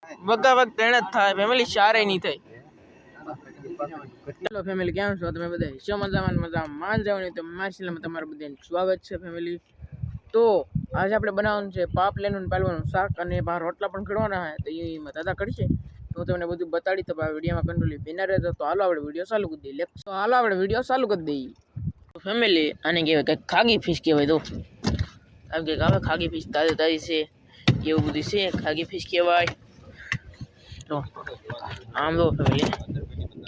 વગા વગ તેણે જ થાય ફેમિલી શારે નહીં થાય. હેલો ફેમિલી, કેમ છો તમે બધા? શું મજામાં માન જવાની તો માછલીમાં તમારું બધાનું સ્વાગત છે ફેમિલી. તો આજે આપણે બનાવવાનું છે પાપલેનું પાલવાનું શાક અને બહાર રોટલા પણ ઘડવાના છે. તો એમાં દાદા કરશે તો હું તમને બધું બતાડી તો વિડીયોમાં કંટ્રોલી બિના રહેતો. તો હાલો આપણે વિડીયો ચાલુ કરી દઈએ. તો ફેમિલી આને કહેવાય કંઈક ખાગી ફિશ કહેવાય. તો આમ કંઈક આવે ખાગી ફિશ, તાજી છે એવું બધું છે, ખાગી ફિશ કહેવાય. તો આમ તો ફેમિલી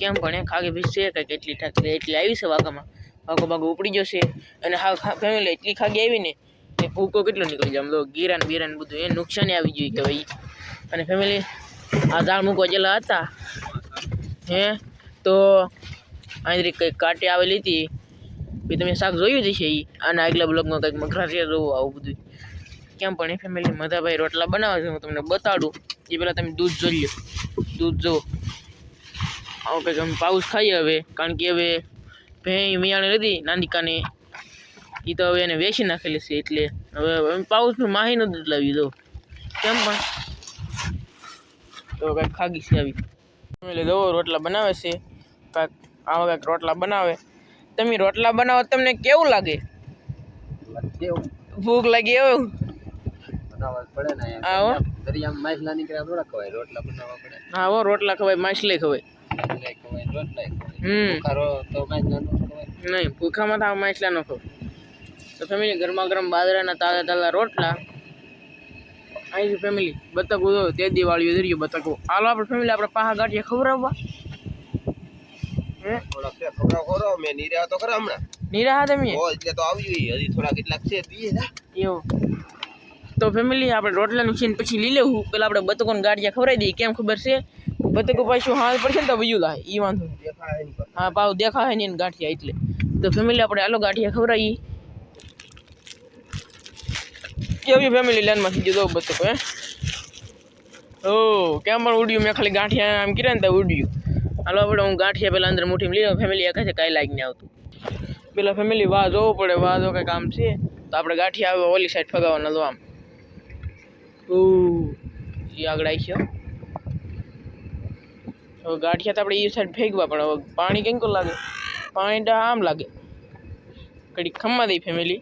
કેમ પણ ખાગી ફિશ છે કંઈક એટલી ઠાકરી એટલી આવી છે વાઘામાં, વાઘો ઉપડી જશે. અને હા ફેમિલી એટલી ખાગી આવી ને એ ભૂકો કેટલો નીકળી જાય. આમ તો ગીરાન બીરાન બધું એ નુકસાની આવી જોઈએ કહેવાય. અને ફેમિલી આ ઝાડ મૂકવા જેલા હતા તો અહીં કંઈક કાંટે આવેલી હતી. પછી તમે શાક જોયું જ છે આના આગલા બ્લોગમાં કંઈક મગરા છે જોવું આવું બધું. કેમ પણ એ ફેમિલી મધાભાઈ રોટલા બનાવે છે, હું તમને બતાડું એ પહેલાં તમે દૂધ જોઈ લો. દૂધ જો આવું કંઈક અમે પાઉસ ખાઈએ હવે, કારણ કે હવે ભેં મિયાણે લીધી નાનિકાને એ તો હવે એને વેચી નાખેલી છે. એટલે હવે પાઉસનું માહીનું દૂધ લાવી દો. કેમ પણ તો કંઈક ખાગી છે આવી ફેમિલી. દો રોટલા બનાવે છે કાંઈક આવા કંઈક રોટલા બનાવે. તમે રોટલા બનાવો તમને કેવું લાગે? ભૂખ લાગી એવું રોટલા ખવાય માછલી ખવાય. નહીં ભૂખામાં તો માછલા નો ખવાય. તો ફેમિલી ગરમા ગરમ બાજરાના તાજા તાજા રોટલા અહીં ફેમિલી બતકો તે દિવાળી ધર્યો બતકો. હાલો આપણે ફેમિલી આપણે પાહા ગાંઠિયા ખવડાવવા. તો ફેમિલી આપણે રોટલાનું સીન પછી લઈ લેવું. પેલા આપણે બતકોને ગાંઠિયા ખવડાવી દઈએ. કેમ ખબર છે બતકો પાછું હાલ પડશે ને તો બીજું લાવે એ વાંધો. હા પાવ દેખાય ને ગાંઠિયા એટલે. તો ફેમિલી આપણે આલો ગાંઠિયા ખવડાવીએ. કેવી ફેમિલી લાઈનમાં થઈ ગયો બતકો કેમ પણ ઉડ્યું. મેં ખાલી ગાંઠિયા આમ કર્યા ને તો ઉડ્યું. હાલો આપણે હું ગાંઠિયા પેલા અંદર મુઠ્ઠી લઈ ફેમિલી એક છે કાંઈ લાગી આવતું. પેલા ફેમિલી વાહ જોવું પડે, વાહ જો કંઈ કામ છે તો આપણે ગાંઠિયા આવે ઓલી સાઈડ ફગાવવાના. તો આમ એ આગળ આવી છે. હવે ગાંઠિયા તો આપણે એ સાઈડ ફેંકવા, પણ હવે પાણી કેમ લાગે? પાણી આમ લાગે કડી ખમવા દઈ ફેમિલી.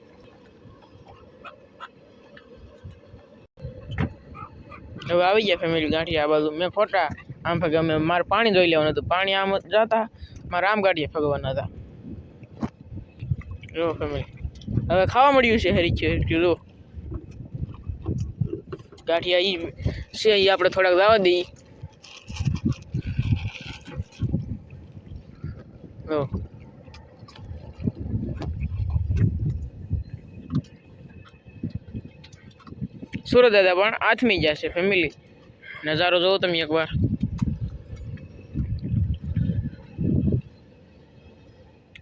હવે આવી ગયા ફેમિલી ગાંઠિયા આ બાજુ. મેં ખોટા આમ ફગે અમે મારે પાણી જોઈ લેવાનું હતું. પાણી આમ જતા મારે આમ ગાંઠિયા ફગવાના હતા. જો ફેમિલી હવે ખાવા મળ્યું છે હરી છે જો ગાંઠિયા ઈ છે. એ આપણે થોડાક જવા દઈએ. સુરત દાદા પણ આથમી જશે ફેમિલી. નજારો જોવો તમે એકવાર.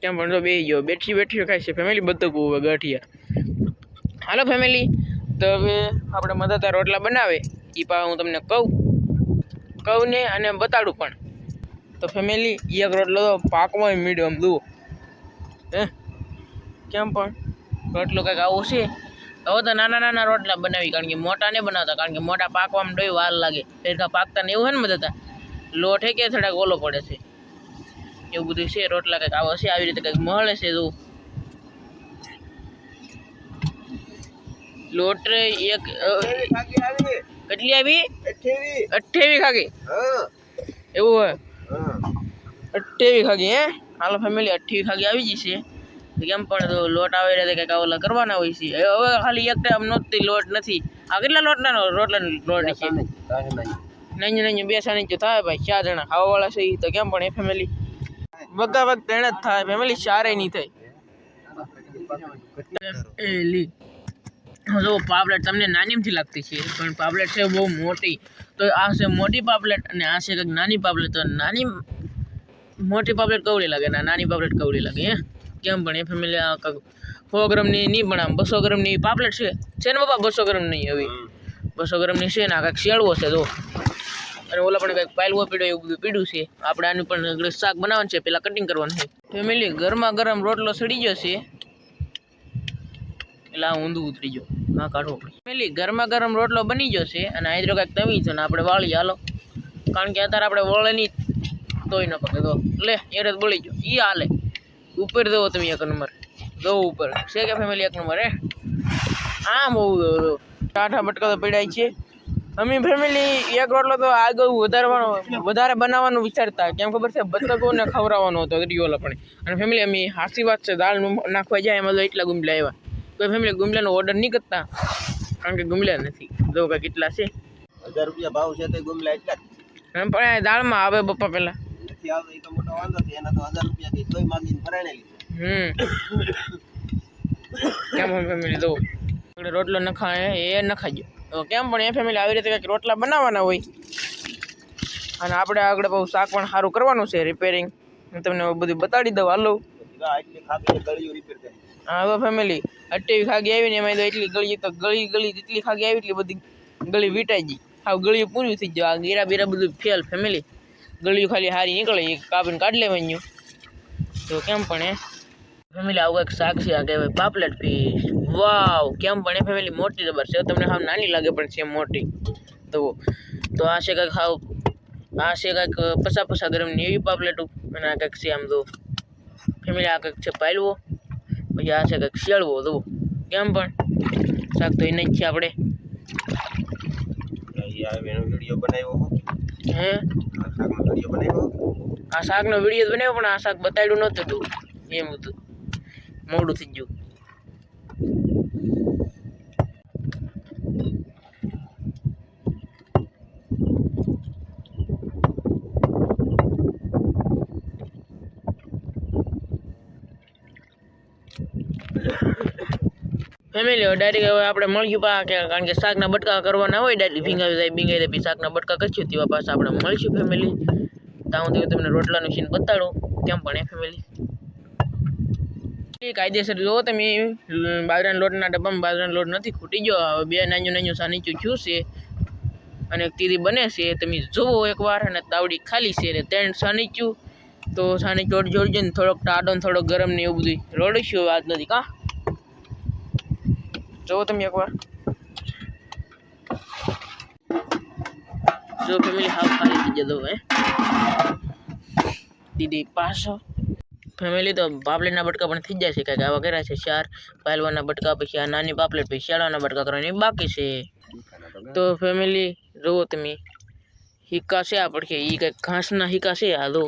કેમ પણ તો બેસી ગયો બેઠી ખાય છે ફેમિલી બતકો હવે ગાંઠિયા. હાલો ફેમિલી તો હવે આપણે મધાતા રોટલા બનાવે એ પા હું તમને કહું ને અને બતાડું પણ. તો ફેમિલી એક રોટલો તો પાકમાં મીડિયમ જુઓ કેમ પણ રોટલો કંઈક આવો છે. હવે તો નાના નાના રોટલા બનાવી, કારણ કે મોટા નહીં બનાવતા, કારણ કે મોટા પાકવામાં ડોય વાર લાગે. ફેરકા પાકતા ને એવું છે ને બધા લોટ કે થોડાક ઓલો પડે છે એવું બધું છે. રોટલા કંઈક આવો છે આવી રીતે કંઈક મળે છે. તો લોટ એક કેટલી આવી? 28 ખાગી એવું હોય 28 ખાગી હાલો ફેમિલી 28 ખાગી આવી જશે. કેમ પણ તો લોટ આવે એટલે કંઈક ઓલા કરવાના હોય છે. હવે ખાલી એક ટાઈમ નહોતી લોટ નથી. આ કેટલા રોટલા લોટ છે? નહીં 2 સાની થાય ભાઈ. 4 જણા ખાવાવાળા છે તો કેમ પણ એ ફેમિલી વગા વગ તેણે જ થાય ફેમિલી શારે નહીં થાય. જો પાપલેટ તમને નાનીમથી લાગતી છે પણ પાપલેટ છે બહુ મોટી. તો આ છે મોટી પાપલેટ અને આ છે કંઈક નાની પાપલેટ. તો મોટી પાપલેટ કવડી લાગે ને નાની પાપલેટ કવડી લાગે કેમ પણ એ ફેમિલી આ 100 ગ્રામની નહીં પણ આમ 200 ગ્રામની પાપલેટ છે ને બાપા? 200 ગ્રામ નહીં હવે 200 ગ્રામની છે ને આ કંઈક શેળવો છે. તો અને ઓલા પણ કંઈક પાયલવો પીડ્યો એવું બધું પીડ્યું છે. આપણે આનું પણ શાક બનાવવાનું છે, પેલા કટિંગ કરવાનું છે ફેમિલી. ગરમા ગરમ રોટલો સડી ગયો છે એટલે આ ઊંધું ઉતરી ગયો. હા કાઢવો પડે ફેમિલી ગરમા ગરમ રોટલો બની જશે અને આદરો કાંઈક તવી છે ને આપણે વાળી હાલો કારણ કે અત્યારે આપણે વળે નહીં તોય ન પકડે તો લે એરે જ બળી ગયો ઈ હાલે ઉપર જવો તમે એક નંબર જો ઉપર છે કે ફેમિલી એક નંબર હે આમ હોવું દો ટાઠા બટકા તો પીડાય છે અમે ફેમિલી એક રોટલો તો આગળ વધારે બનાવવાનું વિચારતા કેમ ખબર છે બતકોને ખવડાવવાનો હતો રીઓલા પણ અને ફેમિલી અમે હાસી વાત છે દાળ નાખવા જાય એમાં તો એટલા ગુમલા આવ્યા કોઈ ફેમિલી ગુમલાનો ઓર્ડર નહીં કરતા કારણ કે ગુમલા નથી જો કે કેટલા છે 1000 રૂપિયા ભાવ છે તો ગુમલા એટલા એમ પણ દાળમાં આવે બપ્પા પેલા નથી આવતો એ તો મોટો વાંધો છે એના તો 1000 રૂપિયા કે તોય માંગીને ભરાણેલી કેમ ફેમિલી તો રોટલો નખાય એ નખાજો તો કેમ પણ એ ફેમિલી આવી રીતે કંઈક રોટલા બનાવવાના હોય અને આપણે આગળ બહુ શાક પણ સારું કરવાનું છે રિપેરિંગ હું તમને બધું બતાડી દઉં હાલો હા તો ફેમિલી 28 ખાગી આવી ને એમાં તો એટલી ગળી તો ગળી જેટલી ખાગી આવી એટલી બધી ગળી વીટાઈ ગઈ હાવ ગળી પૂરી થઈ જાય આ ગીરા બીરા બધું ફેલ ફેમિલી ગળ્યું ખાલી હારી નીકળે એ કાપીને કાઢી લેવાનું તો કેમ પણ એ ફેમિલી આવું એક શાક છે આ કહેવાય પાપલેટ ફિશ વાવ કેમ પણ એ ફેમિલી મોટી જબર છે તમને હાવ નાની લાગે પણ છે મોટી તો આ છે કંઈક હાવ આ છે કંઈક 50 ગ્રામની એવી પાપલેટું અને આ કંઈક છે આમ તો ફેમિલી આ કંઈક છે પાયલવો પછી આ છે કંઈક શેળવો તો કેમ પણ શાક તો એને જ છે આપણે વિડીયો બનાવ્યો હે આ શાકનો વિડીયો બનાવ્યો પણ આ શાક બતાડ્યું નહોતું તું એમ હતું મોડું થઈ ગયું ફેમિલી ડાયરેક્ટ હવે આપણે મળ્યું પા કારણ કે શાકના બટકા કરવાના હોય ડાયરેક્ટ ભીંગાવી જાય પછી શાકના બટકા કરશું તેવા પાછા આપણે મળીશું ફેમિલી ત્યાં હું તમને રોટલાનું સીન બતાડું કેમ પણ એ ફેમિલી કાયદેસર જો તમે બાજરાના લોટના ડબ્બામાં બાજરાનો લોટ નથી ખૂટી ગયો હવે બે નાનું સાનીચું થયું છે અને એક તીરી બને છે તમે જોવો એકવાર અને તાવડી ખાલી છે ને 3 સાનીચું તો સાનીચું જોડજો ને થોડોક ટાઢો ને થોડોક ગરમ ને એવું બધું રોડીશું વાત નથી કાં જો તમે એકવાર જો ફેમિલી હાવ ખાલી થઈ જતો હે દીદી પાછો ફેમિલી તો પાપલેટના બટકા પણ થઈ જાય છે કાંઈક આવા કર્યા છે 4 પાયલવાના બટકા પછી આ નાની પાપલેટ પછી શેળાના બટકા કરવાની બાકી છે તો ફેમિલી જુઓ તમે હિક્કા છે આ પડખે એ કંઈક ઘાસના હિક્કા છે આ દો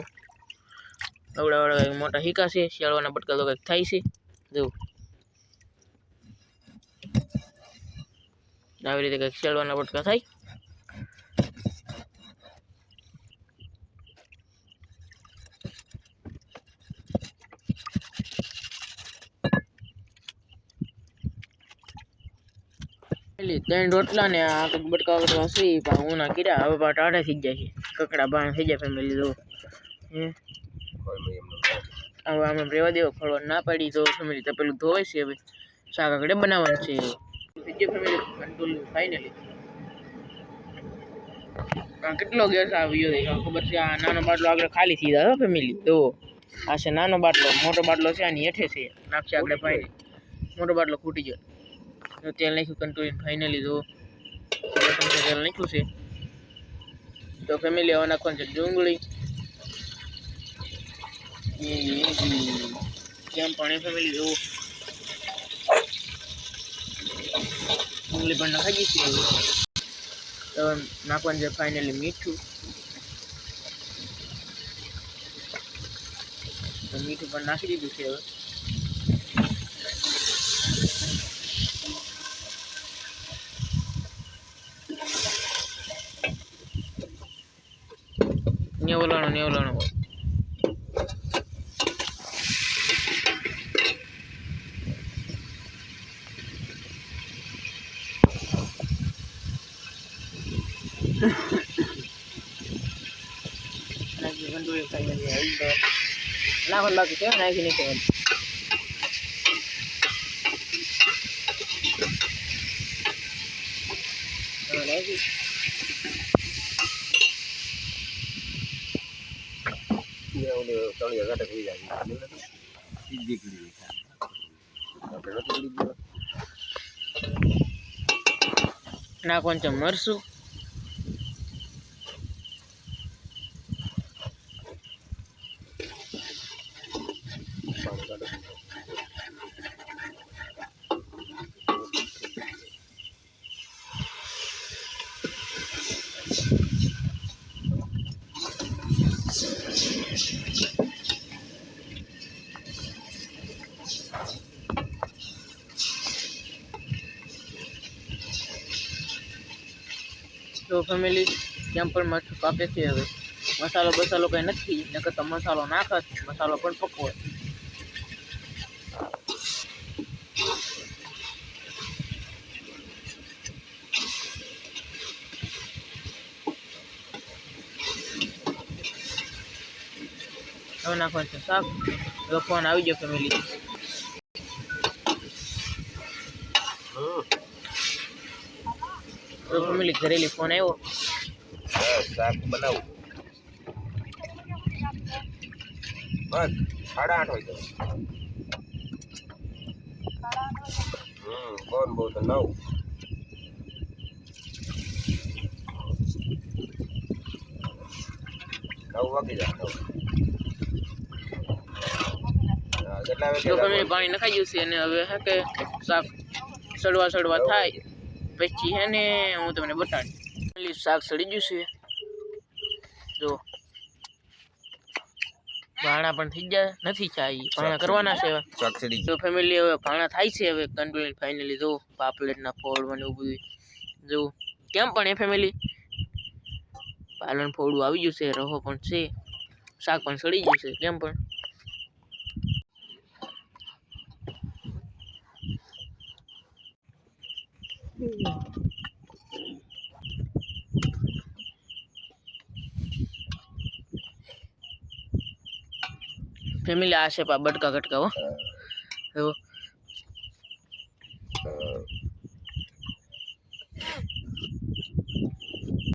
અવડાવાળા કંઈક મોટા હિક્કા છે શેળવાના બટકા તો કંઈક થાય છે જો આવી રીતે કંઈક શેળવાના બટકા થાય ત્રણ રોટલા ને આ કંઈક બટકા કરવા છે પણ હું ના કીધા હવે પા ટાઢા થઈ જાય છે કકડા બાણ થઈ જાય ફેમિલી તો હે હવે આમ રેવા દેવો ખોળવા ના પાડી તો ફેમિલી તો પેલું ધોવે છે હવે શાક આગળ બનાવવાનું છે બીજી ફેમિલી કંટ્રોલ ફાઇનલી કેટલો ગેસ આવ્યો છે ખબર છે આ નાનો બાટલો આગળ ખાલી થઈ જાય ફેમિલી તો આ છે નાનો બાટલો મોટો બાટલો છે આની હેઠે છે નાખશે આગળ પાઈ મોટો બાટલો ખૂટી ગયો તો તેલ નાખ્યું કંટ્રોલ ફાઇનલી જો તેલ નાખ્યું છે તો ફેમિલી હવે નાખવાનું છે ડુંગળી કેમ પણ ફેમિલી જો ડુંગળી પણ નાખી છે તો નાખવાનું છે ફાઇનલી મીઠું તો મીઠું પણ નાખી દીધું છે હવે નેવલાણો નાખવાનું બાકી છે નાખી નહીં કહેવાનું નાખી તળિયા ઘાટે થઈ જાય દીકરી આપણે નથી નાખવાનું છે મરસું, તો ફેમિલી કેમ પણ મરચું કાપે છે. હવે મસાલો બસાલો કંઈ નથી, નકર તો મસાલો નાખત, મસાલો પણ પકવો. હવે નાખવાનું છે શાક. હવે ફોન આવી ગયો ફેમિલી. તો ફેમિલી ઘરેલી ફોન આવ્યો. શાક બનાવું બસ 8:30 વાગે. કોણ બહુ તો 9 વાગી જાય. કેટલા વાગે તો ફેમિલી પાણી નખાઈ ગયું છે અને હવે હે કે શાક સડવા થાય પછી હે ને હું તમને બતાડી. ફેમિલી શાક સડી ગયું છે. જો ભાણા પણ થઈ ગયા નથી, ચાઈ ભાણા કરવાના છે. શાક સડી તો ફેમિલી હવે ભાણા થાય છે. હવે કમ્પ્લીટ ફાઇનલી જો પાપલેટના ફોડવાનું એવું બધું જો કેમ પણ એ ફેમિલી પાલન ફોડું આવી ગયું છે, રહો પણ છે, શાક પણ સડી ગયું છે. કેમ પણ ફેમિલી આ છે બટકા ઘટકા હો.